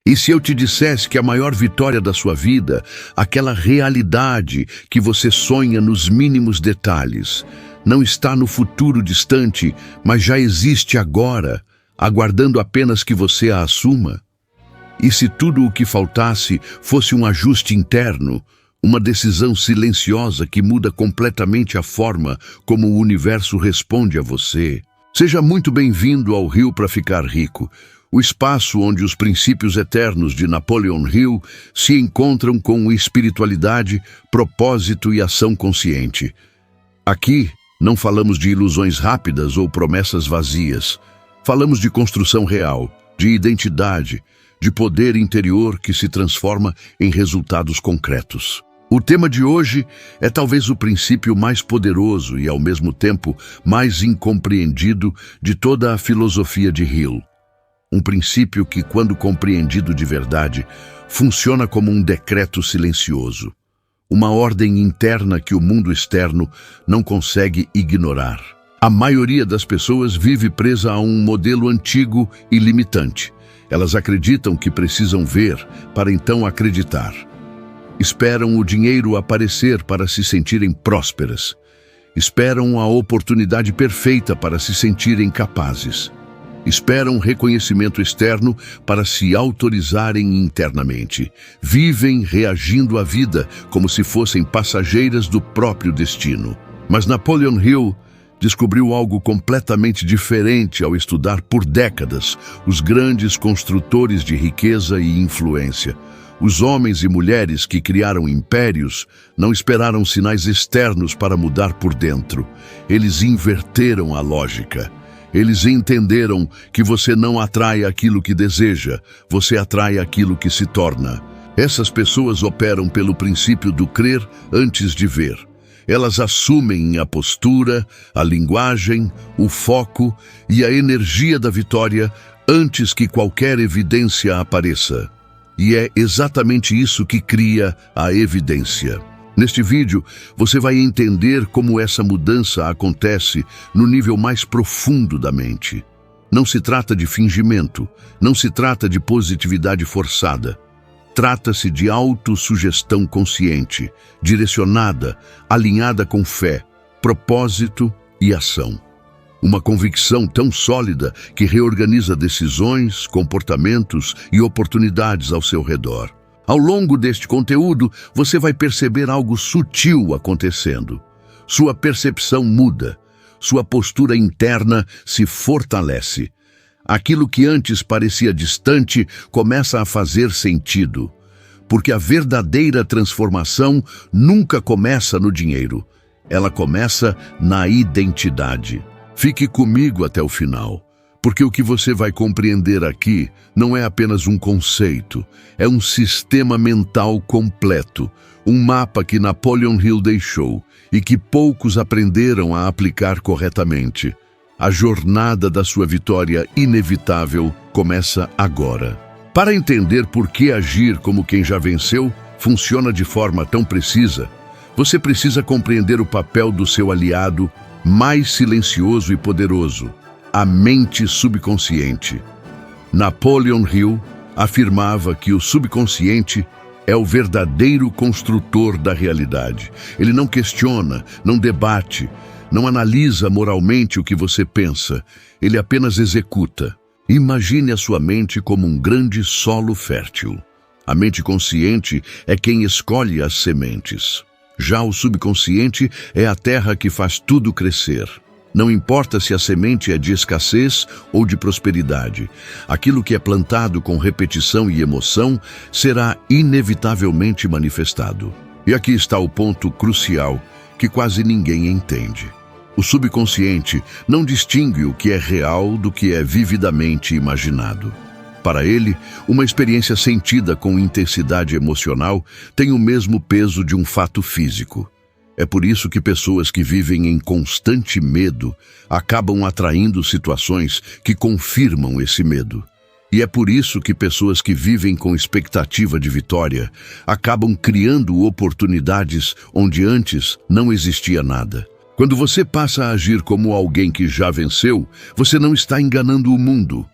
E se eu te dissesse que a maior vitória da sua vida, aquela realidade que você sonha nos mínimos detalhes, não está no futuro distante, mas já existe agora, aguardando apenas que você a assuma? E se tudo o que faltasse fosse um ajuste interno, uma decisão silenciosa que muda completamente a forma como o universo responde a você? Seja muito bem-vindo ao Rio para Ficar Rico, o espaço onde os princípios eternos de Napoleon Hill se encontram com espiritualidade, propósito e ação consciente. Aqui, não falamos de ilusões rápidas ou promessas vazias. Falamos de construção real, de identidade, de poder interior que se transforma em resultados concretos. O tema de hoje é talvez o princípio mais poderoso e, ao mesmo tempo, mais incompreendido de toda a filosofia de Hill. Um princípio que, quando compreendido de verdade, funciona como um decreto silencioso, uma ordem interna que o mundo externo não consegue ignorar. A maioria das pessoas vive presa a um modelo antigo e limitante. Elas acreditam que precisam ver para então acreditar. Esperam o dinheiro aparecer para se sentirem prósperas. Esperam a oportunidade perfeita para se sentirem capazes. Esperam reconhecimento externo para se autorizarem internamente. Vivem reagindo à vida como se fossem passageiras do próprio destino. Mas Napoleon Hill descobriu algo completamente diferente ao estudar por décadas os grandes construtores de riqueza e influência. Os homens e mulheres que criaram impérios não esperaram sinais externos para mudar por dentro. Eles inverteram a lógica. Eles entenderam que você não atrai aquilo que deseja, você atrai aquilo que se torna. Essas pessoas operam pelo princípio do crer antes de ver. Elas assumem a postura, a linguagem, o foco e a energia da vitória antes que qualquer evidência apareça. E é exatamente isso que cria a evidência. Neste vídeo, você vai entender como essa mudança acontece no nível mais profundo da mente. Não se trata de fingimento, não se trata de positividade forçada. Trata-se de autossugestão consciente, direcionada, alinhada com fé, propósito e ação. Uma convicção tão sólida que reorganiza decisões, comportamentos e oportunidades ao seu redor. Ao longo deste conteúdo, você vai perceber algo sutil acontecendo. Sua percepção muda, sua postura interna se fortalece. Aquilo que antes parecia distante começa a fazer sentido, porque a verdadeira transformação nunca começa no dinheiro, ela começa na identidade. Fique comigo até o final. Porque o que você vai compreender aqui não é apenas um conceito, é um sistema mental completo, um mapa que Napoleon Hill deixou e que poucos aprenderam a aplicar corretamente. A jornada da sua vitória inevitável começa agora. Para entender por que agir como quem já venceu funciona de forma tão precisa, você precisa compreender o papel do seu aliado mais silencioso e poderoso, a mente subconsciente. Napoleon Hill afirmava que o subconsciente é o verdadeiro construtor da realidade. Ele não questiona, não debate, não analisa moralmente o que você pensa. Ele apenas executa. Imagine a sua mente como um grande solo fértil. A mente consciente é quem escolhe as sementes. Já o subconsciente é a terra que faz tudo crescer. Não importa se a semente é de escassez ou de prosperidade. Aquilo que é plantado com repetição e emoção será inevitavelmente manifestado. E aqui está o ponto crucial que quase ninguém entende. O subconsciente não distingue o que é real do que é vividamente imaginado. Para ele, uma experiência sentida com intensidade emocional tem o mesmo peso de um fato físico. É por isso que pessoas que vivem em constante medo acabam atraindo situações que confirmam esse medo. E é por isso que pessoas que vivem com expectativa de vitória acabam criando oportunidades onde antes não existia nada. Quando você passa a agir como alguém que já venceu, você não está enganando o mundo.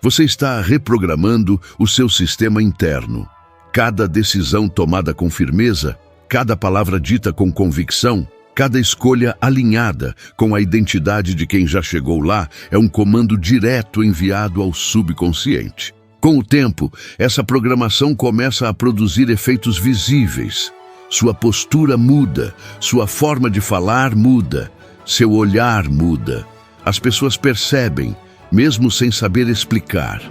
Você está reprogramando o seu sistema interno. Cada decisão tomada com firmeza, cada palavra dita com convicção, cada escolha alinhada com a identidade de quem já chegou lá é um comando direto enviado ao subconsciente. Com o tempo, essa programação começa a produzir efeitos visíveis. Sua postura muda, sua forma de falar muda, seu olhar muda. As pessoas percebem, mesmo sem saber explicar.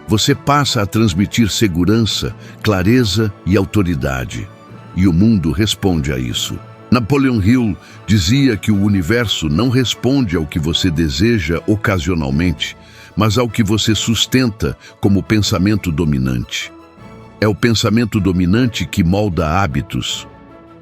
Você passa a transmitir segurança, clareza e autoridade. E o mundo responde a isso. Napoleon Hill dizia que o universo não responde ao que você deseja ocasionalmente, mas ao que você sustenta como pensamento dominante. É o pensamento dominante que molda hábitos.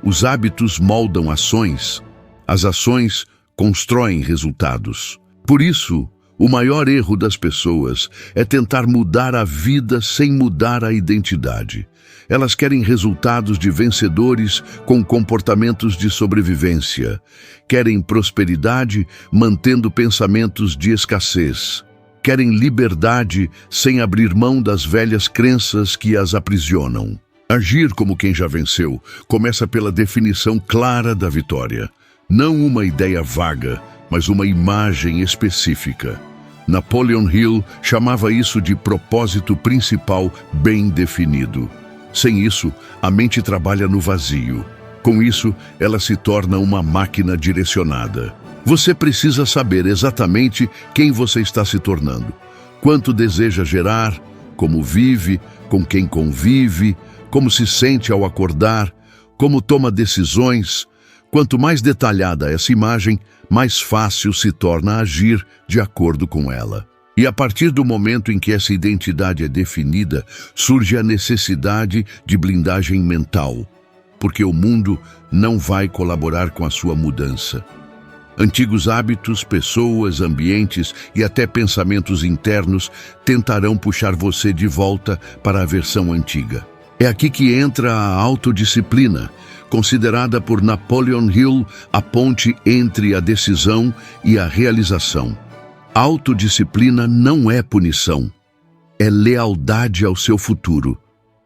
Os hábitos moldam ações. As ações constroem resultados. Por isso, o maior erro das pessoas é tentar mudar a vida sem mudar a identidade. Elas querem resultados de vencedores com comportamentos de sobrevivência. Querem prosperidade mantendo pensamentos de escassez. Querem liberdade sem abrir mão das velhas crenças que as aprisionam. Agir como quem já venceu começa pela definição clara da vitória. Não uma ideia vaga, mas uma imagem específica. Napoleon Hill chamava isso de propósito principal bem definido. Sem isso, a mente trabalha no vazio. Com isso, ela se torna uma máquina direcionada. Você precisa saber exatamente quem você está se tornando, quanto deseja gerar, como vive, com quem convive, como se sente ao acordar, como toma decisões. Quanto mais detalhada essa imagem, mais fácil se torna agir de acordo com ela. E a partir do momento em que essa identidade é definida, surge a necessidade de blindagem mental, porque o mundo não vai colaborar com a sua mudança. Antigos hábitos, pessoas, ambientes e até pensamentos internos tentarão puxar você de volta para a versão antiga. É aqui que entra a autodisciplina, considerada por Napoleon Hill a ponte entre a decisão e a realização. Autodisciplina não é punição, é lealdade ao seu futuro.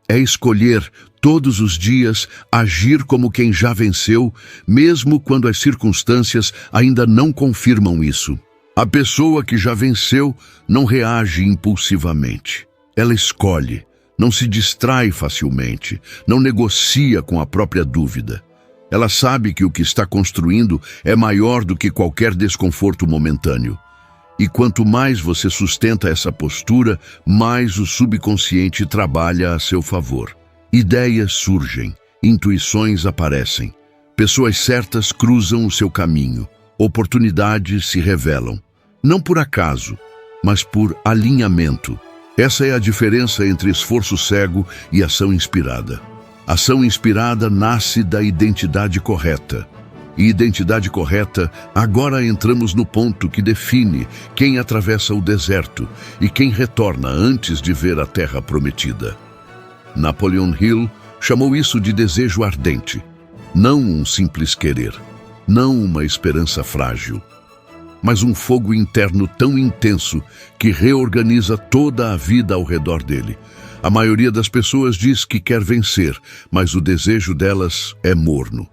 É escolher, todos os dias, agir como quem já venceu, mesmo quando as circunstâncias ainda não confirmam isso. A pessoa que já venceu não reage impulsivamente. Ela escolhe, não se distrai facilmente, não negocia com a própria dúvida. Ela sabe que o que está construindo é maior do que qualquer desconforto momentâneo. E quanto mais você sustenta essa postura, mais o subconsciente trabalha a seu favor. Ideias surgem, intuições aparecem. Pessoas certas cruzam o seu caminho. Oportunidades se revelam. Não por acaso, mas por alinhamento. Essa é a diferença entre esforço cego e ação inspirada. Ação inspirada nasce da identidade correta. E identidade correta, agora entramos no ponto que define quem atravessa o deserto e quem retorna antes de ver a terra prometida. Napoleon Hill chamou isso de desejo ardente, não um simples querer, não uma esperança frágil, mas um fogo interno tão intenso que reorganiza toda a vida ao redor dele. A maioria das pessoas diz que quer vencer, mas o desejo delas é morno.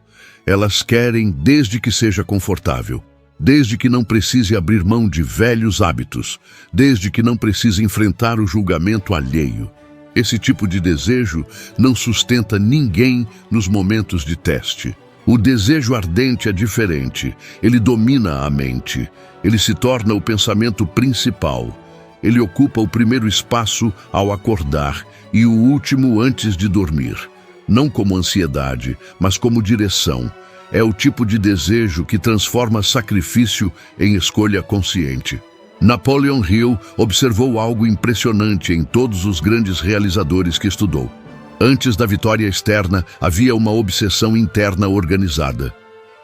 Elas querem desde que seja confortável, desde que não precise abrir mão de velhos hábitos, desde que não precise enfrentar o julgamento alheio. Esse tipo de desejo não sustenta ninguém nos momentos de teste. O desejo ardente é diferente, ele domina a mente, ele se torna o pensamento principal. Ele ocupa o primeiro espaço ao acordar e o último antes de dormir. Não como ansiedade, mas como direção. É o tipo de desejo que transforma sacrifício em escolha consciente. Napoleon Hill observou algo impressionante em todos os grandes realizadores que estudou. Antes da vitória externa, havia uma obsessão interna organizada.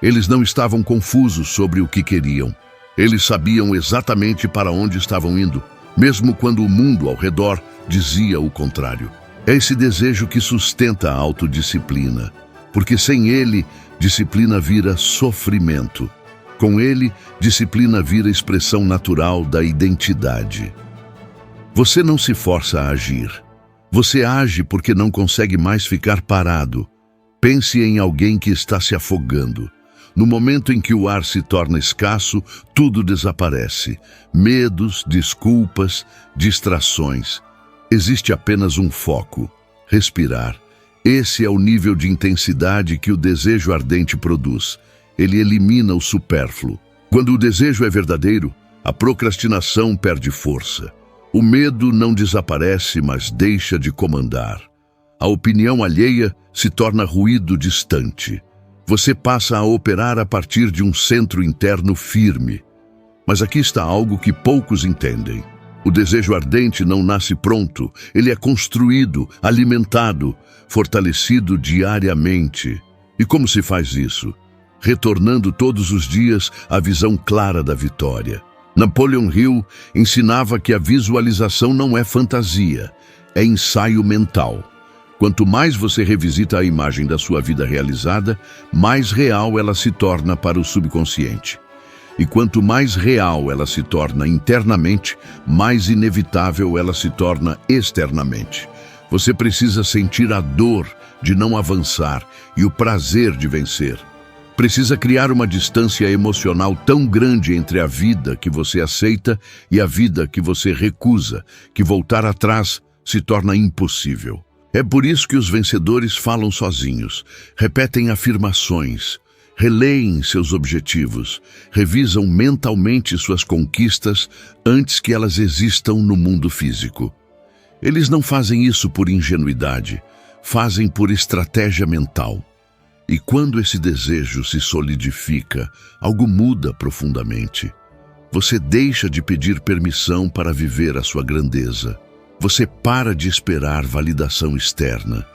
Eles não estavam confusos sobre o que queriam. Eles sabiam exatamente para onde estavam indo, mesmo quando o mundo ao redor dizia o contrário. É esse desejo que sustenta a autodisciplina, porque sem ele, disciplina vira sofrimento. Com ele, disciplina vira expressão natural da identidade. Você não se força a agir. Você age porque não consegue mais ficar parado. Pense em alguém que está se afogando. No momento em que o ar se torna escasso, tudo desaparece. Medos, desculpas, distrações. Existe apenas um foco: respirar. Esse é o nível de intensidade que o desejo ardente produz. Ele elimina o supérfluo. Quando o desejo é verdadeiro, a procrastinação perde força. O medo não desaparece, mas deixa de comandar. A opinião alheia se torna ruído distante. Você passa a operar a partir de um centro interno firme. Mas aqui está algo que poucos entendem. O desejo ardente não nasce pronto, ele é construído, alimentado, fortalecido diariamente. E como se faz isso? Retornando todos os dias à visão clara da vitória. Napoleon Hill ensinava que a visualização não é fantasia, é ensaio mental. Quanto mais você revisita a imagem da sua vida realizada, mais real ela se torna para o subconsciente. E quanto mais real ela se torna internamente, mais inevitável ela se torna externamente. Você precisa sentir a dor de não avançar e o prazer de vencer. Precisa criar uma distância emocional tão grande entre a vida que você aceita e a vida que você recusa, que voltar atrás se torna impossível. É por isso que os vencedores falam sozinhos, repetem afirmações, releem seus objetivos, revisam mentalmente suas conquistas antes que elas existam no mundo físico. Eles não fazem isso por ingenuidade, fazem por estratégia mental. E quando esse desejo se solidifica, algo muda profundamente. Você deixa de pedir permissão para viver a sua grandeza. Você para de esperar validação externa.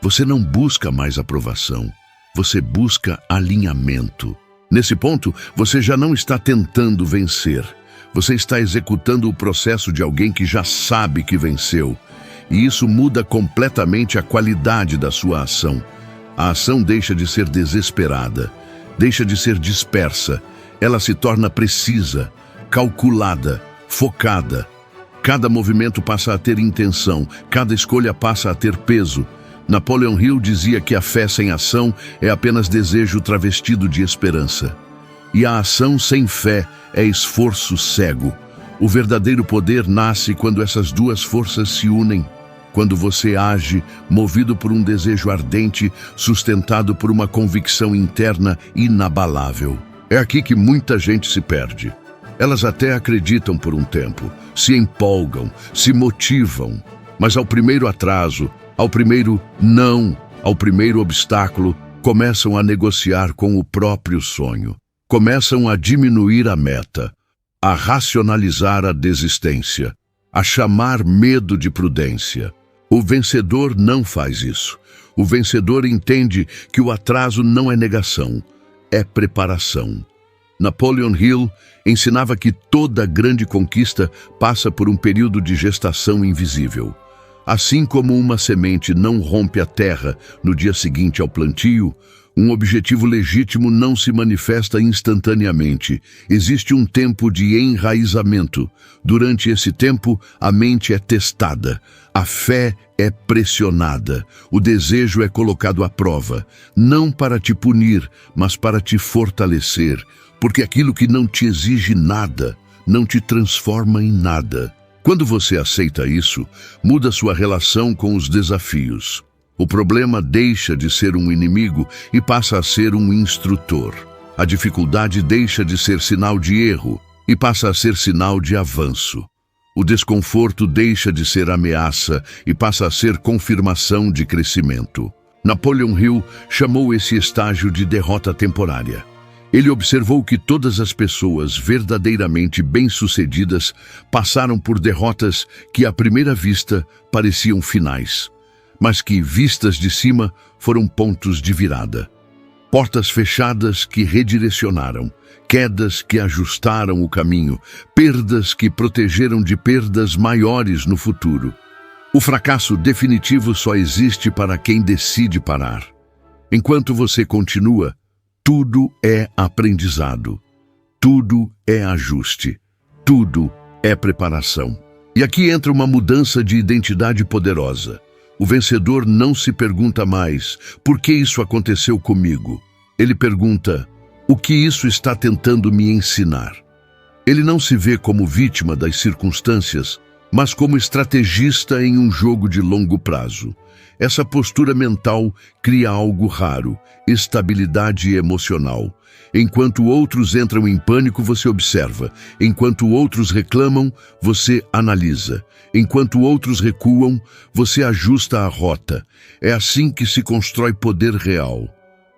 Você não busca mais aprovação. Você busca alinhamento. Nesse ponto, você já não está tentando vencer. Você está executando o processo de alguém que já sabe que venceu. E isso muda completamente a qualidade da sua ação. A ação deixa de ser desesperada, deixa de ser dispersa. Ela se torna precisa, calculada, focada. Cada movimento passa a ter intenção, cada escolha passa a ter peso. Napoleon Hill dizia que a fé sem ação é apenas desejo travestido de esperança. E a ação sem fé é esforço cego. O verdadeiro poder nasce quando essas duas forças se unem. Quando você age, movido por um desejo ardente, sustentado por uma convicção interna inabalável. É aqui que muita gente se perde. Elas até acreditam por um tempo, se empolgam, se motivam, mas ao primeiro atraso, ao primeiro não, ao primeiro obstáculo, começam a negociar com o próprio sonho. Começam a diminuir a meta, a racionalizar a desistência, a chamar medo de prudência. O vencedor não faz isso. O vencedor entende que o atraso não é negação, é preparação. Napoleon Hill ensinava que toda grande conquista passa por um período de gestação invisível. Assim como uma semente não rompe a terra no dia seguinte ao plantio, um objetivo legítimo não se manifesta instantaneamente. Existe um tempo de enraizamento. Durante esse tempo, a mente é testada, a fé é pressionada, o desejo é colocado à prova, não para te punir, mas para te fortalecer, porque aquilo que não te exige nada, não te transforma em nada. Quando você aceita isso, muda sua relação com os desafios. O problema deixa de ser um inimigo e passa a ser um instrutor. A dificuldade deixa de ser sinal de erro e passa a ser sinal de avanço. O desconforto deixa de ser ameaça e passa a ser confirmação de crescimento. Napoleon Hill chamou esse estágio de derrota temporária. Ele observou que todas as pessoas verdadeiramente bem-sucedidas passaram por derrotas que, à primeira vista, pareciam finais, mas que, vistas de cima, foram pontos de virada. Portas fechadas que redirecionaram, quedas que ajustaram o caminho, perdas que protegeram de perdas maiores no futuro. O fracasso definitivo só existe para quem decide parar. Enquanto você continua, tudo é aprendizado, tudo é ajuste, tudo é preparação. E aqui entra uma mudança de identidade poderosa. O vencedor não se pergunta mais, por que isso aconteceu comigo? Ele pergunta, o que isso está tentando me ensinar? Ele não se vê como vítima das circunstâncias, mas como estrategista em um jogo de longo prazo. Essa postura mental cria algo raro, estabilidade emocional. Enquanto outros entram em pânico, você observa. Enquanto outros reclamam, você analisa. Enquanto outros recuam, você ajusta a rota. É assim que se constrói poder real.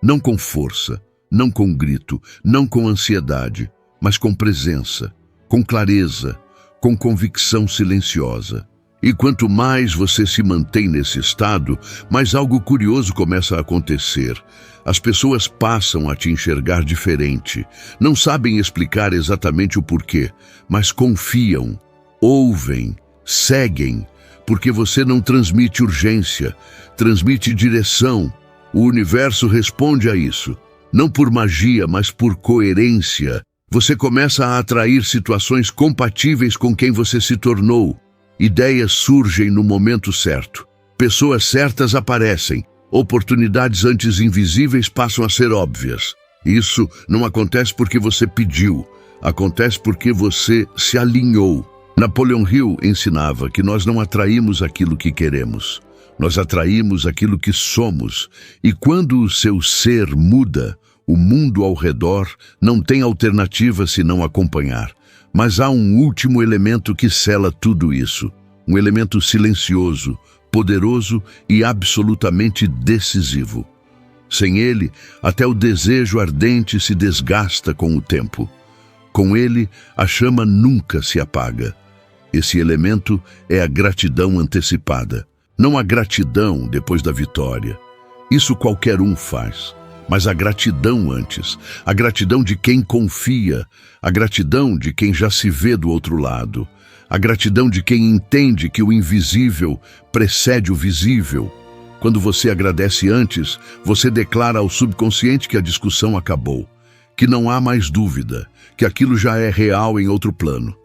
Não com força, não com grito, não com ansiedade, mas com presença, com clareza, com convicção silenciosa. E quanto mais você se mantém nesse estado, mais algo curioso começa a acontecer. As pessoas passam a te enxergar diferente. Não sabem explicar exatamente o porquê, mas confiam, ouvem, seguem, porque você não transmite urgência, transmite direção. O universo responde a isso, não por magia, mas por coerência. Você começa a atrair situações compatíveis com quem você se tornou. Ideias surgem no momento certo. Pessoas certas aparecem. Oportunidades antes invisíveis passam a ser óbvias. Isso não acontece porque você pediu. Acontece porque você se alinhou. Napoleon Hill ensinava que nós não atraímos aquilo que queremos. Nós atraímos aquilo que somos. E quando o seu ser muda, o mundo ao redor não tem alternativa senão acompanhar. Mas há um último elemento que sela tudo isso. Um elemento silencioso, poderoso e absolutamente decisivo. Sem ele, até o desejo ardente se desgasta com o tempo. Com ele, a chama nunca se apaga. Esse elemento é a gratidão antecipada. Não a gratidão depois da vitória. Isso qualquer um faz. Mas a gratidão antes, a gratidão de quem confia, a gratidão de quem já se vê do outro lado, a gratidão de quem entende que o invisível precede o visível. Quando você agradece antes, você declara ao subconsciente que a discussão acabou, que não há mais dúvida, que aquilo já é real em outro plano.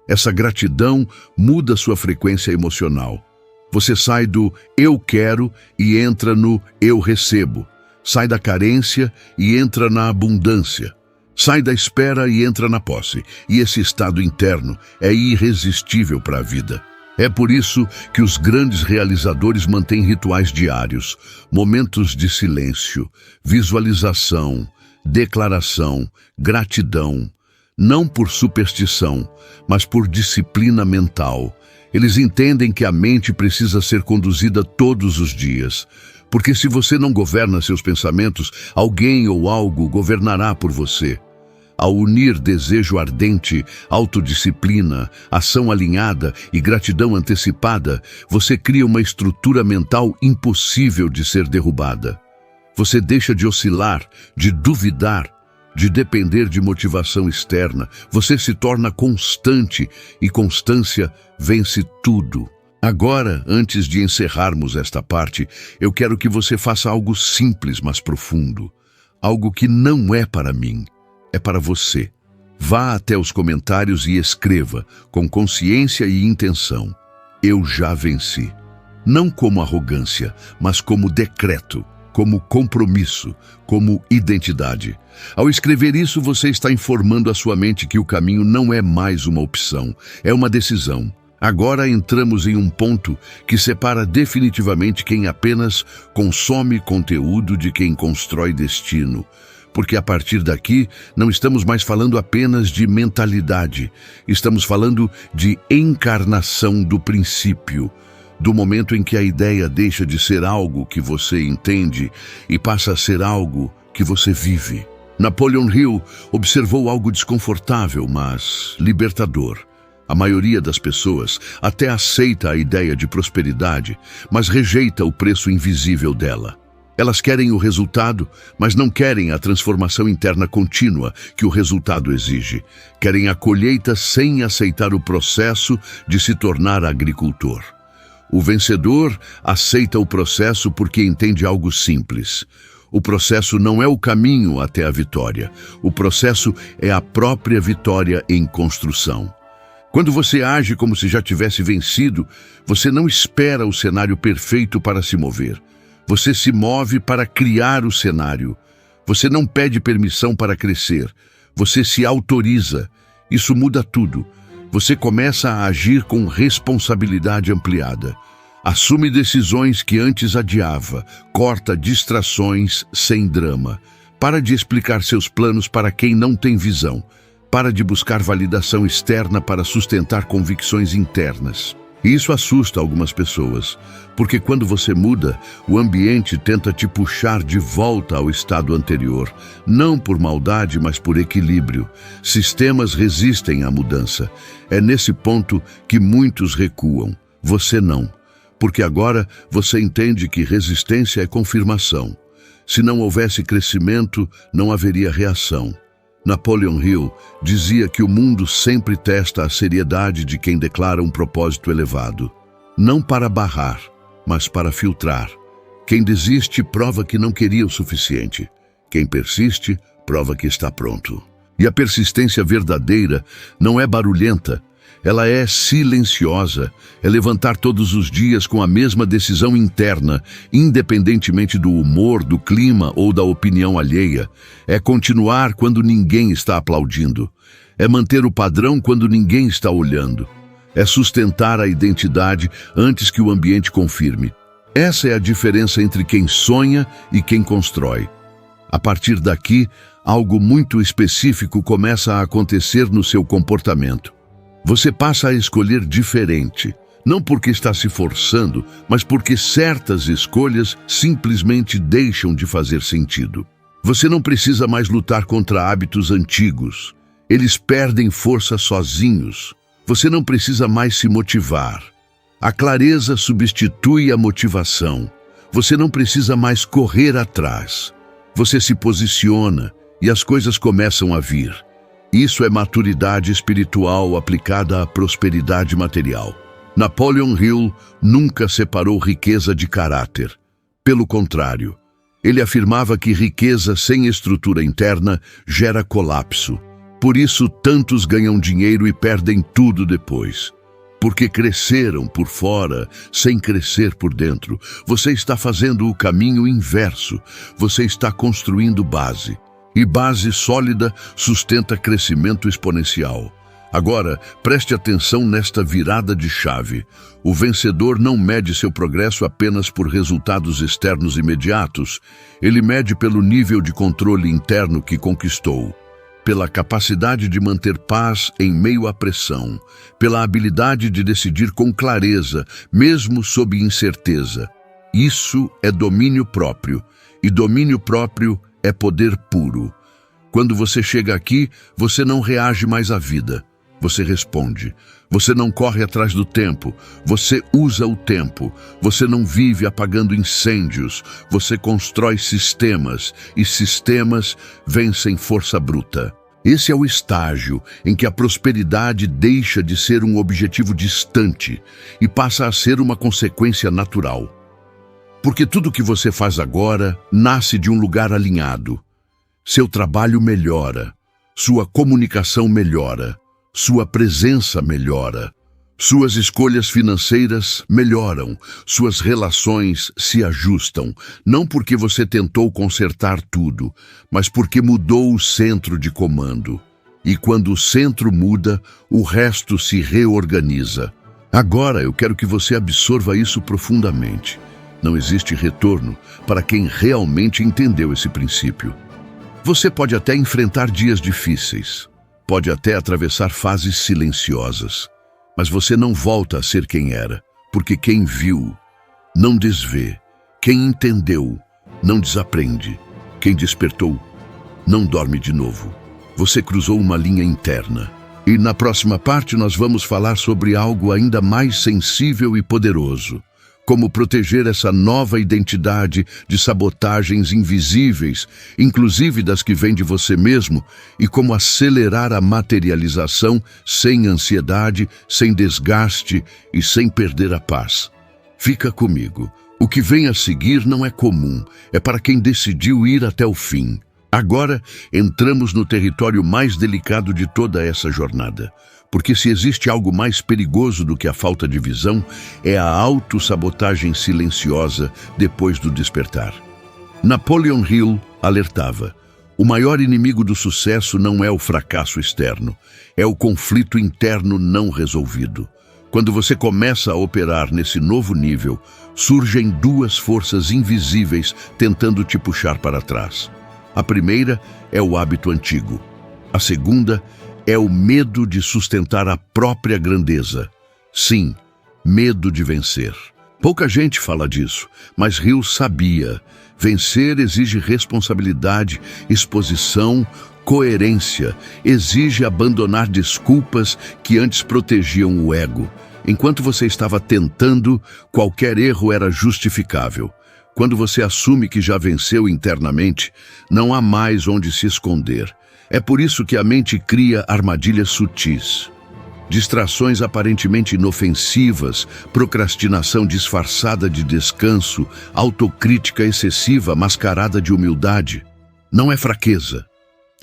Essa gratidão muda sua frequência emocional. Você sai do eu quero e entra no eu recebo. Sai da carência e entra na abundância. Sai da espera e entra na posse. E esse estado interno é irresistível para a vida. É por isso que os grandes realizadores mantêm rituais diários, momentos de silêncio, visualização, declaração, gratidão. Não por superstição, mas por disciplina mental. Eles entendem que a mente precisa ser conduzida todos os dias. Porque se você não governa seus pensamentos, alguém ou algo governará por você. Ao unir desejo ardente, autodisciplina, ação alinhada e gratidão antecipada, você cria uma estrutura mental impossível de ser derrubada. Você deixa de oscilar, de duvidar, de depender de motivação externa. Você se torna constante e constância vence tudo. Agora, antes de encerrarmos esta parte, eu quero que você faça algo simples, mas profundo. Algo que não é para mim, é para você. Vá até os comentários e escreva, com consciência e intenção. Eu já venci. Não como arrogância, mas como decreto, como compromisso, como identidade. Ao escrever isso, você está informando a sua mente que o caminho não é mais uma opção, é uma decisão. Agora entramos em um ponto que separa definitivamente quem apenas consome conteúdo de quem constrói destino. Porque a partir daqui, não estamos mais falando apenas de mentalidade. Estamos falando de encarnação do princípio. Do momento em que a ideia deixa de ser algo que você entende e passa a ser algo que você vive. Napoleon Hill observou algo desconfortável, mas libertador. A maioria das pessoas até aceita a ideia de prosperidade, mas rejeita o preço invisível dela. Elas querem o resultado, mas não querem a transformação interna contínua que o resultado exige. Querem a colheita sem aceitar o processo de se tornar agricultor. O vencedor aceita o processo porque entende algo simples. O processo não é o caminho até a vitória. O processo é a própria vitória em construção. Quando você age como se já tivesse vencido, você não espera o cenário perfeito para se mover. Você se move para criar o cenário. Você não pede permissão para crescer. Você se autoriza. Isso muda tudo. Você começa a agir com responsabilidade ampliada. Assume decisões que antes adiava. Corta distrações sem drama. Para de explicar seus planos para quem não tem visão. Para de buscar validação externa para sustentar convicções internas. E isso assusta algumas pessoas, porque quando você muda, o ambiente tenta te puxar de volta ao estado anterior, não por maldade, mas por equilíbrio. Sistemas resistem à mudança. É nesse ponto que muitos recuam. Você não, porque agora você entende que resistência é confirmação. Se não houvesse crescimento, não haveria reação. Napoleon Hill dizia que o mundo sempre testa a seriedade de quem declara um propósito elevado. Não para barrar, mas para filtrar. Quem desiste prova que não queria o suficiente. Quem persiste prova que está pronto. E a persistência verdadeira não é barulhenta. Ela é silenciosa, é levantar todos os dias com a mesma decisão interna, independentemente do humor, do clima ou da opinião alheia. É continuar quando ninguém está aplaudindo. É manter o padrão quando ninguém está olhando. É sustentar a identidade antes que o ambiente confirme. Essa é a diferença entre quem sonha e quem constrói. A partir daqui, algo muito específico começa a acontecer no seu comportamento. Você passa a escolher diferente, não porque está se forçando, mas porque certas escolhas simplesmente deixam de fazer sentido. Você não precisa mais lutar contra hábitos antigos. Eles perdem força sozinhos. Você não precisa mais se motivar. A clareza substitui a motivação. Você não precisa mais correr atrás. Você se posiciona e as coisas começam a vir. Isso é maturidade espiritual aplicada à prosperidade material. Napoleon Hill nunca separou riqueza de caráter. Pelo contrário, ele afirmava que riqueza sem estrutura interna gera colapso. Por isso, tantos ganham dinheiro e perdem tudo depois. Porque cresceram por fora, sem crescer por dentro. Você está fazendo o caminho inverso. Você está construindo base. E base sólida sustenta crescimento exponencial. Agora, preste atenção nesta virada de chave. O vencedor não mede seu progresso apenas por resultados externos imediatos. Ele mede pelo nível de controle interno que conquistou, pela capacidade de manter paz em meio à pressão, pela habilidade de decidir com clareza, mesmo sob incerteza. Isso é domínio próprio, e domínio próprio é poder puro. Quando você chega aqui, você não reage mais à vida. Você responde. Você não corre atrás do tempo. Você usa o tempo. Você não vive apagando incêndios. Você constrói sistemas, e sistemas vencem força bruta. Esse é o estágio em que a prosperidade deixa de ser um objetivo distante e passa a ser uma consequência natural. Porque tudo que você faz agora nasce de um lugar alinhado. Seu trabalho melhora, sua comunicação melhora, sua presença melhora, suas escolhas financeiras melhoram, suas relações se ajustam, não porque você tentou consertar tudo, mas porque mudou o centro de comando. E quando o centro muda, o resto se reorganiza. Agora eu quero que você absorva isso profundamente. Não existe retorno para quem realmente entendeu esse princípio. Você pode até enfrentar dias difíceis, pode até atravessar fases silenciosas, mas você não volta a ser quem era, porque quem viu não desvê, quem entendeu não desaprende, quem despertou não dorme de novo. Você cruzou uma linha interna. E na próxima parte nós vamos falar sobre algo ainda mais sensível e poderoso. Como proteger essa nova identidade de sabotagens invisíveis, inclusive das que vêm de você mesmo, e como acelerar a materialização sem ansiedade, sem desgaste e sem perder a paz. Fica comigo. O que vem a seguir não é comum, é para quem decidiu ir até o fim. Agora, entramos no território mais delicado de toda essa jornada. Porque se existe algo mais perigoso do que a falta de visão, é a autossabotagem silenciosa depois do despertar. Napoleon Hill alertava: o maior inimigo do sucesso não é o fracasso externo, é o conflito interno não resolvido. Quando você começa a operar nesse novo nível, surgem duas forças invisíveis tentando te puxar para trás. A primeira é o hábito antigo. A segunda é o medo de sustentar a própria grandeza. Sim, medo de vencer. Pouca gente fala disso, mas Hill sabia. Vencer exige responsabilidade, exposição, coerência. Exige abandonar desculpas que antes protegiam o ego. Enquanto você estava tentando, qualquer erro era justificável. Quando você assume que já venceu internamente, não há mais onde se esconder. É por isso que a mente cria armadilhas sutis. Distrações aparentemente inofensivas, procrastinação disfarçada de descanso, autocrítica excessiva mascarada de humildade. Não é fraqueza.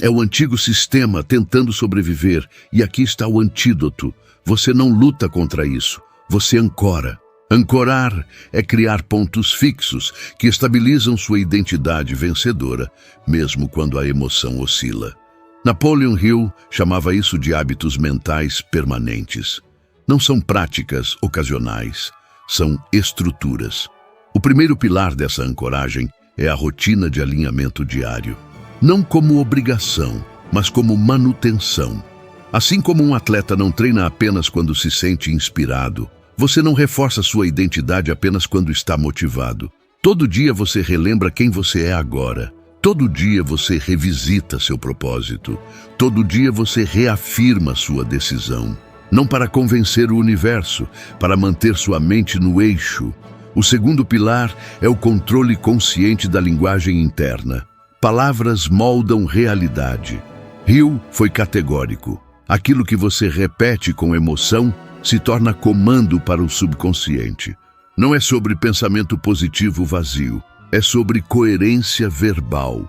É o antigo sistema tentando sobreviver, e aqui está o antídoto. Você não luta contra isso, você ancora. Ancorar é criar pontos fixos que estabilizam sua identidade vencedora, mesmo quando a emoção oscila. Napoleon Hill chamava isso de hábitos mentais permanentes. Não são práticas ocasionais, são estruturas. O primeiro pilar dessa ancoragem é a rotina de alinhamento diário. Não como obrigação, mas como manutenção. Assim como um atleta não treina apenas quando se sente inspirado, você não reforça sua identidade apenas quando está motivado. Todo dia você relembra quem você é agora. Todo dia você revisita seu propósito. Todo dia você reafirma sua decisão. Não para convencer o universo, para manter sua mente no eixo. O segundo pilar é o controle consciente da linguagem interna. Palavras moldam realidade. Hill foi categórico. Aquilo que você repete com emoção se torna comando para o subconsciente. Não é sobre pensamento positivo vazio, é sobre coerência verbal.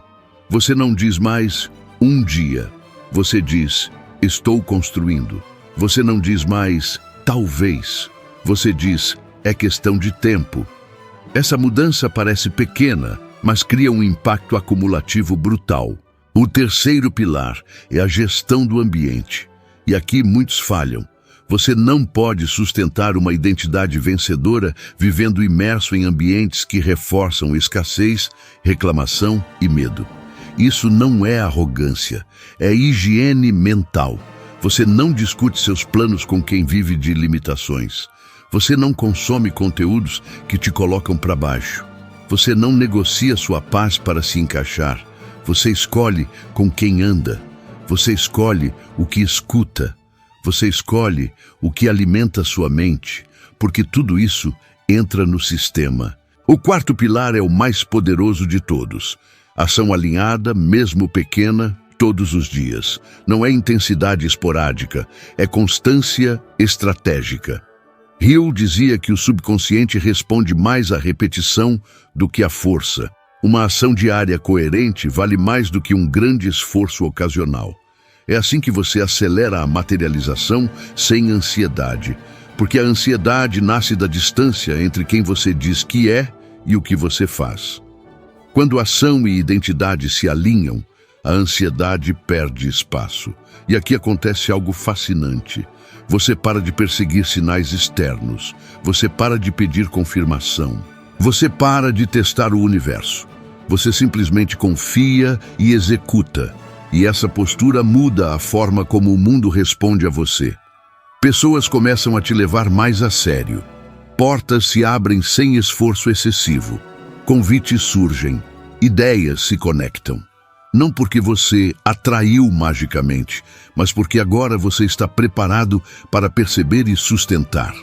Você não diz mais um dia, você diz estou construindo. Você não diz mais talvez, você diz é questão de tempo. Essa mudança parece pequena, mas cria um impacto acumulativo brutal. O terceiro pilar é a gestão do ambiente. E aqui muitos falham. Você não pode sustentar uma identidade vencedora vivendo imerso em ambientes que reforçam escassez, reclamação e medo. Isso não é arrogância, é higiene mental. Você não discute seus planos com quem vive de limitações. Você não consome conteúdos que te colocam para baixo. Você não negocia sua paz para se encaixar. Você escolhe com quem anda. Você escolhe o que escuta. Você escolhe o que alimenta sua mente, porque tudo isso entra no sistema. O quarto pilar é o mais poderoso de todos. Ação alinhada, mesmo pequena, todos os dias. Não é intensidade esporádica, é constância estratégica. Hill dizia que o subconsciente responde mais à repetição do que à força. Uma ação diária coerente vale mais do que um grande esforço ocasional. É assim que você acelera a materialização sem ansiedade, porque a ansiedade nasce da distância entre quem você diz que é e o que você faz. Quando ação e identidade se alinham, a ansiedade perde espaço. E aqui acontece algo fascinante. Você para de perseguir sinais externos, você para de pedir confirmação, você para de testar o universo. Você simplesmente confia e executa. E essa postura muda a forma como o mundo responde a você. Pessoas começam a te levar mais a sério. Portas se abrem sem esforço excessivo. Convites surgem. Ideias se conectam. Não porque você atraiu magicamente, mas porque agora você está preparado para perceber e sustentar.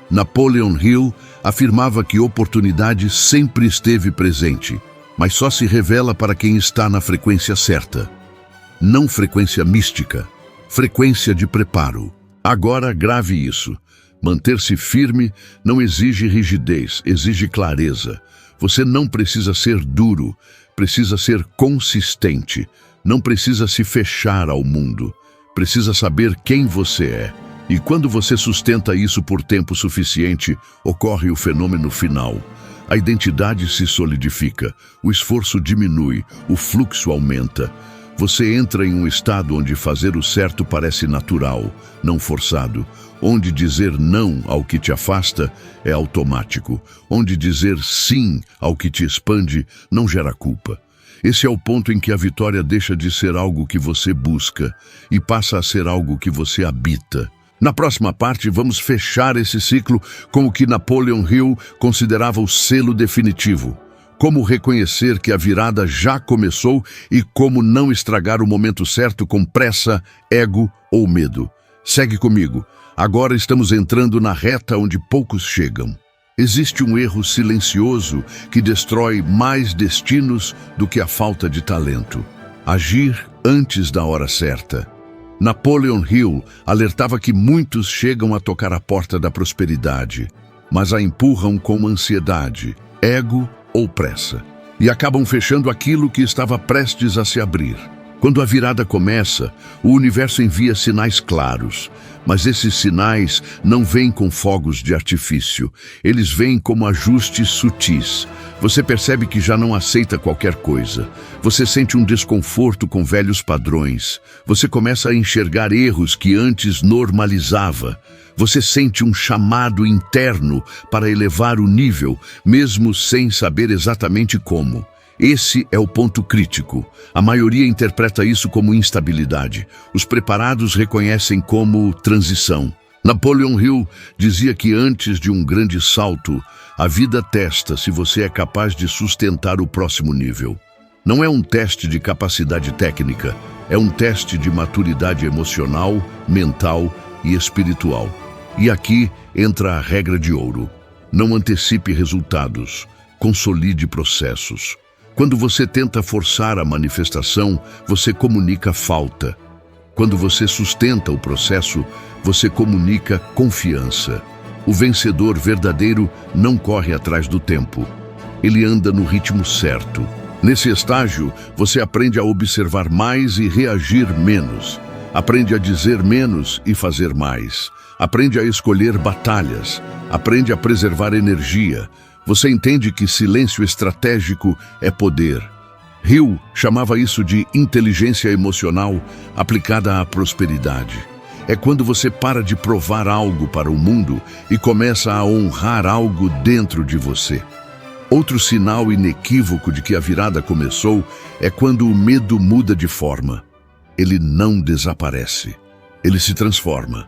Napoleon Hill afirmava que oportunidade sempre esteve presente, mas só se revela para quem está na frequência certa. Não frequência mística, frequência de preparo. Agora grave isso. Manter-se firme não exige rigidez, exige clareza. Você não precisa ser duro, precisa ser consistente. Não precisa se fechar ao mundo, precisa saber quem você é. E quando você sustenta isso por tempo suficiente, ocorre o fenômeno final. A identidade se solidifica, o esforço diminui, o fluxo aumenta. Você entra em um estado onde fazer o certo parece natural, não forçado. Onde dizer não ao que te afasta é automático. Onde dizer sim ao que te expande não gera culpa. Esse é o ponto em que a vitória deixa de ser algo que você busca e passa a ser algo que você habita. Na próxima parte, vamos fechar esse ciclo com o que Napoleon Hill considerava o selo definitivo. Como reconhecer que a virada já começou e como não estragar o momento certo com pressa, ego ou medo. Segue comigo. Agora estamos entrando na reta onde poucos chegam. Existe um erro silencioso que destrói mais destinos do que a falta de talento. Agir antes da hora certa. Napoleon Hill alertava que muitos chegam a tocar a porta da prosperidade, mas a empurram com ansiedade, ego ou pressa, e acabam fechando aquilo que estava prestes a se abrir. Quando a virada começa, o universo envia sinais claros, mas esses sinais não vêm com fogos de artifício, eles vêm como ajustes sutis. Você percebe que já não aceita qualquer coisa. Você sente um desconforto com velhos padrões. Você começa a enxergar erros que antes normalizava. Você sente um chamado interno para elevar o nível, mesmo sem saber exatamente como. Esse é o ponto crítico. A maioria interpreta isso como instabilidade. Os preparados reconhecem como transição. Napoleon Hill dizia que antes de um grande salto, a vida testa se você é capaz de sustentar o próximo nível. Não é um teste de capacidade técnica, é um teste de maturidade emocional, mental e espiritual. E aqui entra a regra de ouro. Não antecipe resultados, consolide processos. Quando você tenta forçar a manifestação, você comunica falta. Quando você sustenta o processo, você comunica confiança. O vencedor verdadeiro não corre atrás do tempo. Ele anda no ritmo certo. Nesse estágio, você aprende a observar mais e reagir menos. Aprende a dizer menos e fazer mais. Aprende a escolher batalhas. Aprende a preservar energia. Você entende que silêncio estratégico é poder. Hill chamava isso de inteligência emocional aplicada à prosperidade. É quando você para de provar algo para o mundo e começa a honrar algo dentro de você. Outro sinal inequívoco de que a virada começou é quando o medo muda de forma. Ele não desaparece. Ele se transforma.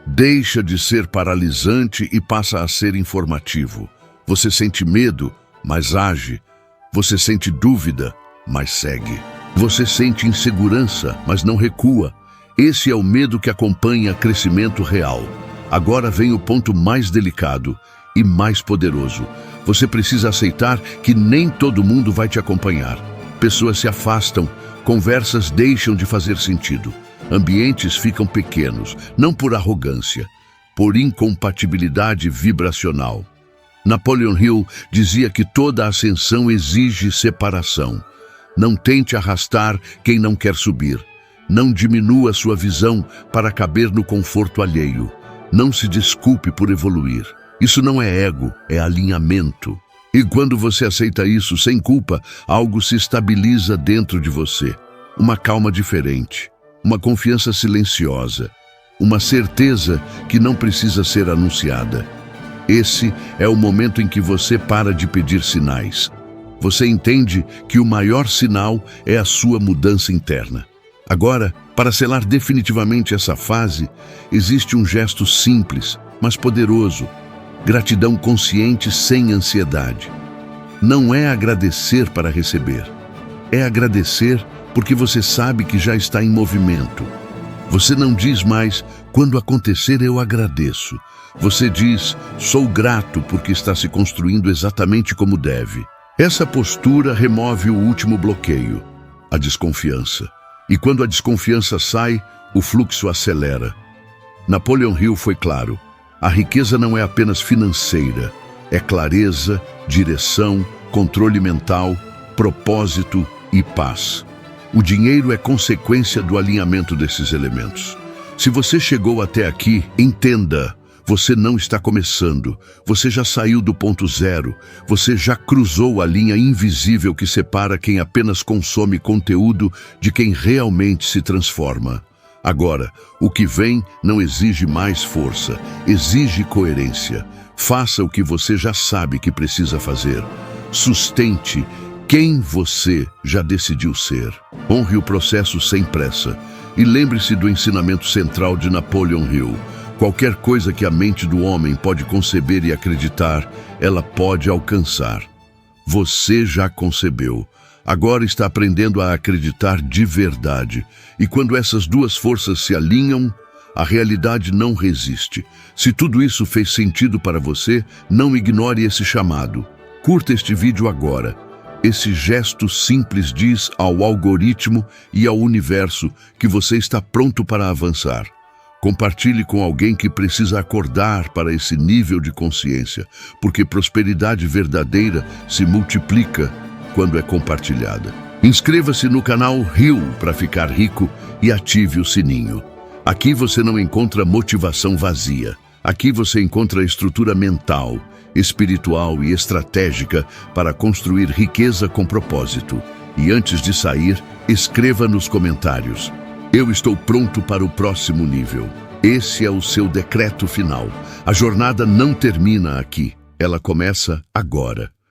Deixa de ser paralisante e passa a ser informativo. Você sente medo, mas age. Você sente dúvida, mas segue. Você sente insegurança, mas não recua. Esse é o medo que acompanha crescimento real. Agora vem o ponto mais delicado e mais poderoso. Você precisa aceitar que nem todo mundo vai te acompanhar. Pessoas se afastam, conversas deixam de fazer sentido. Ambientes ficam pequenos, não por arrogância, por incompatibilidade vibracional. Napoleon Hill dizia que toda ascensão exige separação. Não tente arrastar quem não quer subir. Não diminua sua visão para caber no conforto alheio. Não se desculpe por evoluir. Isso não é ego, é alinhamento. E quando você aceita isso sem culpa, algo se estabiliza dentro de você. Uma calma diferente, uma confiança silenciosa, uma certeza que não precisa ser anunciada. Esse é o momento em que você para de pedir sinais. Você entende que o maior sinal é a sua mudança interna. Agora, para selar definitivamente essa fase, existe um gesto simples, mas poderoso. Gratidão consciente sem ansiedade. Não é agradecer para receber. É agradecer porque você sabe que já está em movimento. Você não diz mais, quando acontecer eu agradeço. Você diz, sou grato porque está se construindo exatamente como deve. Essa postura remove o último bloqueio, a desconfiança. E quando a desconfiança sai, o fluxo acelera. Napoleon Hill foi claro. A riqueza não é apenas financeira. É clareza, direção, controle mental, propósito e paz. O dinheiro é consequência do alinhamento desses elementos. Se você chegou até aqui, entenda, você não está começando. Você já saiu do ponto zero. Você já cruzou a linha invisível que separa quem apenas consome conteúdo de quem realmente se transforma. Agora, o que vem não exige mais força, exige coerência. Faça o que você já sabe que precisa fazer. Sustente quem você já decidiu ser. Honre o processo sem pressa. E lembre-se do ensinamento central de Napoleon Hill. Qualquer coisa que a mente do homem pode conceber e acreditar, ela pode alcançar. Você já concebeu. Agora está aprendendo a acreditar de verdade. E quando essas duas forças se alinham, a realidade não resiste. Se tudo isso fez sentido para você, não ignore esse chamado. Curta este vídeo agora. Esse gesto simples diz ao algoritmo e ao universo que você está pronto para avançar. Compartilhe com alguém que precisa acordar para esse nível de consciência, porque prosperidade verdadeira se multiplica quando é compartilhada. Inscreva-se no canal Hill para ficar rico e ative o sininho. Aqui você não encontra motivação vazia. Aqui você encontra estrutura mental, espiritual e estratégica para construir riqueza com propósito. E antes de sair, escreva nos comentários: eu estou pronto para o próximo nível. Esse é o seu decreto final. A jornada não termina aqui. Ela começa agora.